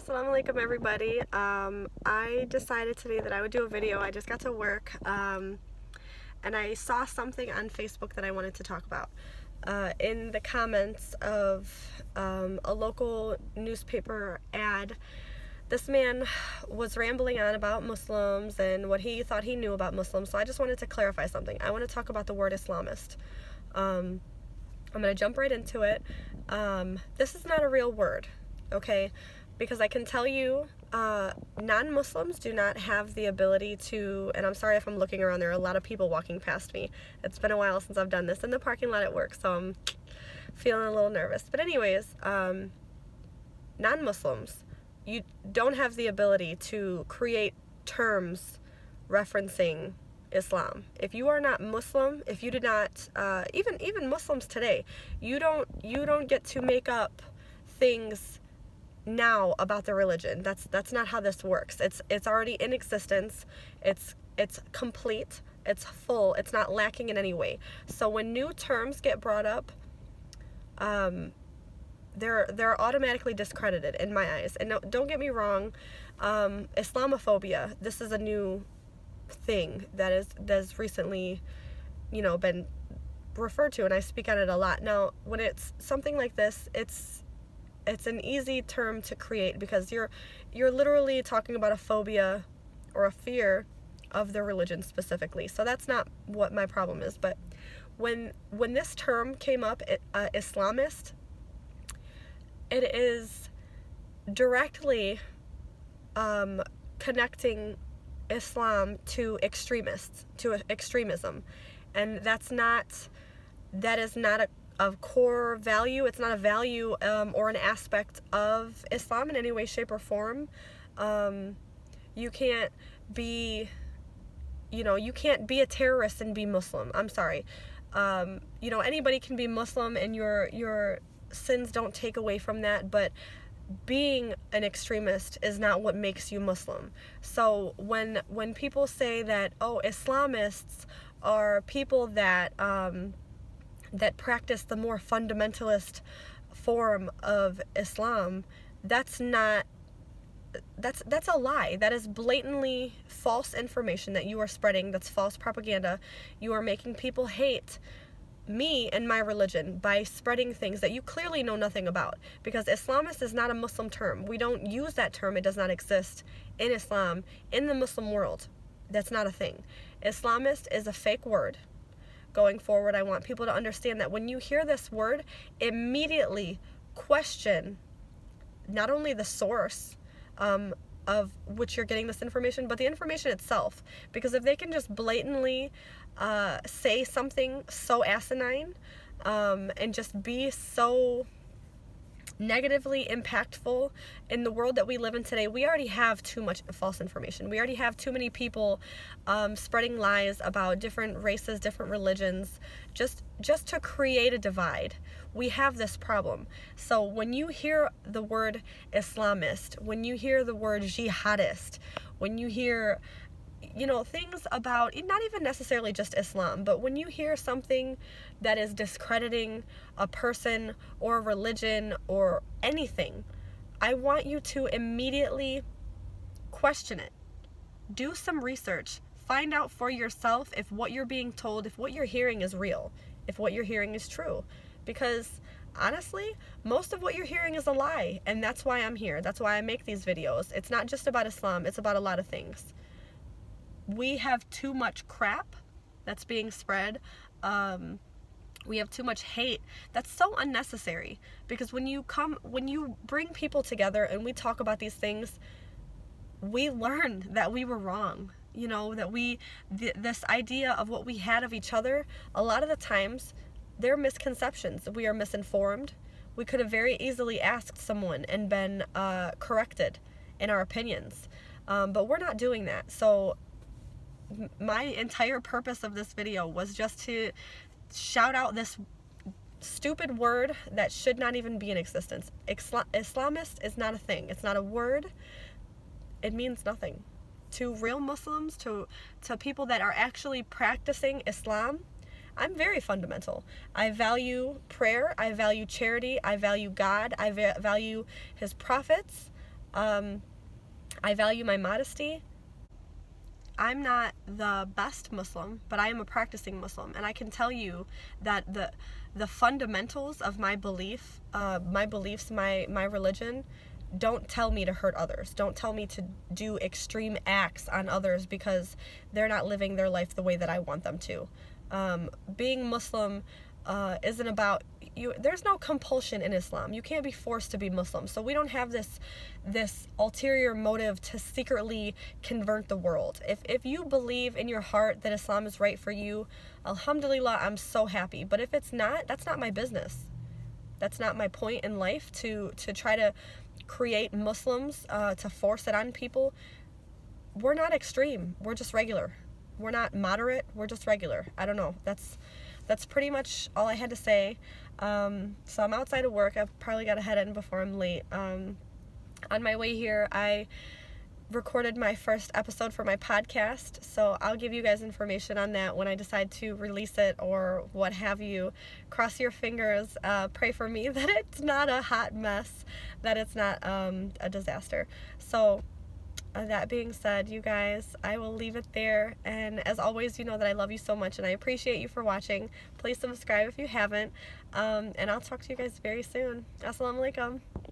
Assalamu alaikum everybody. I decided today that I would do a video. I just got to work and I saw something on Facebook that I wanted to talk about. In the comments of a local newspaper ad, this man was rambling on about Muslims and what he thought he knew about Muslims, so I just wanted to clarify something. I want to talk about the word Islamist. I'm going to jump right into it. This is not a real word, okay? Because I can tell you, non-Muslims do not have the ability to, and I'm sorry if I'm looking around, there are a lot of people walking past me. It's been a while since I've done this in the parking lot at work, so I'm feeling a little nervous. But anyways, non-Muslims, you don't have the ability to create terms referencing Islam. If you are not Muslim, if you did not, even Muslims today, you don't get to make up things now about the religion. That's not how this works. It's already in existence. It's complete. It's full. It's not lacking in any way. So when new terms get brought up, they're automatically discredited in my eyes. And no, don't get me wrong, Islamophobia, this is a new thing that's recently, been referred to, and I speak on it a lot. Now, when it's something like this, it's an easy term to create because you're literally talking about a phobia or a fear of the religion specifically. So that's not what my problem is. But when this term came up, Islamist, it is directly connecting Islam to extremists, to extremism, and that is not a core value. It's not a value or an aspect of Islam in any way, shape, or form. You can't be, you can't be a terrorist and be Muslim. I'm sorry. Anybody can be Muslim, and your sins don't take away from that, but being an extremist is not what makes you Muslim. So when people say that, oh, Islamists are people that practice the more fundamentalist form of Islam, that's a lie. That is blatantly false information that you are spreading. That's false propaganda. You are making people hate me and my religion by spreading things that you clearly know nothing about, because Islamist is not a Muslim term. We don't use that term. It does not exist in Islam, in the Muslim world. That's not a thing. Islamist is a fake word. Going forward, I want people to understand that when you hear this word, immediately question not only the source of which you're getting this information, but the information itself. Because if they can just blatantly say something so asinine and just be so negatively impactful in the world that we live in today, we already have too much false information. We already have too many people spreading lies about different races, different religions, just to create a divide. We have this problem. So when you hear the word Islamist, when you hear the word jihadist, when you hear things about, not even necessarily just Islam, but when you hear something that is discrediting a person or a religion or anything, I want you to immediately question it. Do some research. Find out for yourself if what you're being told, if what you're hearing is real, if what you're hearing is true. Because honestly, most of what you're hearing is a lie, and that's why I'm here. That's why I make these videos. It's not just about Islam, it's about a lot of things. We have too much crap that's being spread. We have too much hate that's so unnecessary, because when you bring people together and we talk about these things, we learn that we were wrong. That this idea of what we had of each other, a lot of the times they're misconceptions. We are misinformed. We could have very easily asked someone and been corrected in our opinions, but we're not doing that. So my entire purpose of this video was just to shout out this stupid word that should not even be in existence. Islamist is not a thing. It's not a word. It means nothing. To real Muslims, to people that are actually practicing Islam, I'm very fundamental. I value prayer, I value charity, I value God, I value his prophets. I value my modesty. I'm not the best Muslim, but I am a practicing Muslim, and I can tell you that the fundamentals of my beliefs, my religion, don't tell me to hurt others. Don't tell me to do extreme acts on others because they're not living their life the way that I want them to. Being Muslim isn't about you. There's no compulsion in Islam. You can't be forced to be Muslim. So we don't have this ulterior motive to secretly convert the world. If you believe in your heart that Islam is right for you, alhamdulillah, I'm so happy. But if it's not, that's not my business. That's not my point in life to try to create Muslims, to force it on people. We're not extreme. We're just regular. We're not moderate. We're just regular. I don't know. That's pretty much all I had to say. So I'm outside of work. I've probably got to head in before I'm late. On my way here, I recorded my first episode for my podcast, so I'll give you guys information on that when I decide to release it or what have you. Cross your fingers, pray for me that it's not a hot mess, that it's not a disaster. So that being said, you guys, I will leave it there, and as always, you know that I love you so much and I appreciate you for watching. Please subscribe if you haven't, and I'll talk to you guys very soon. Assalamu alaikum.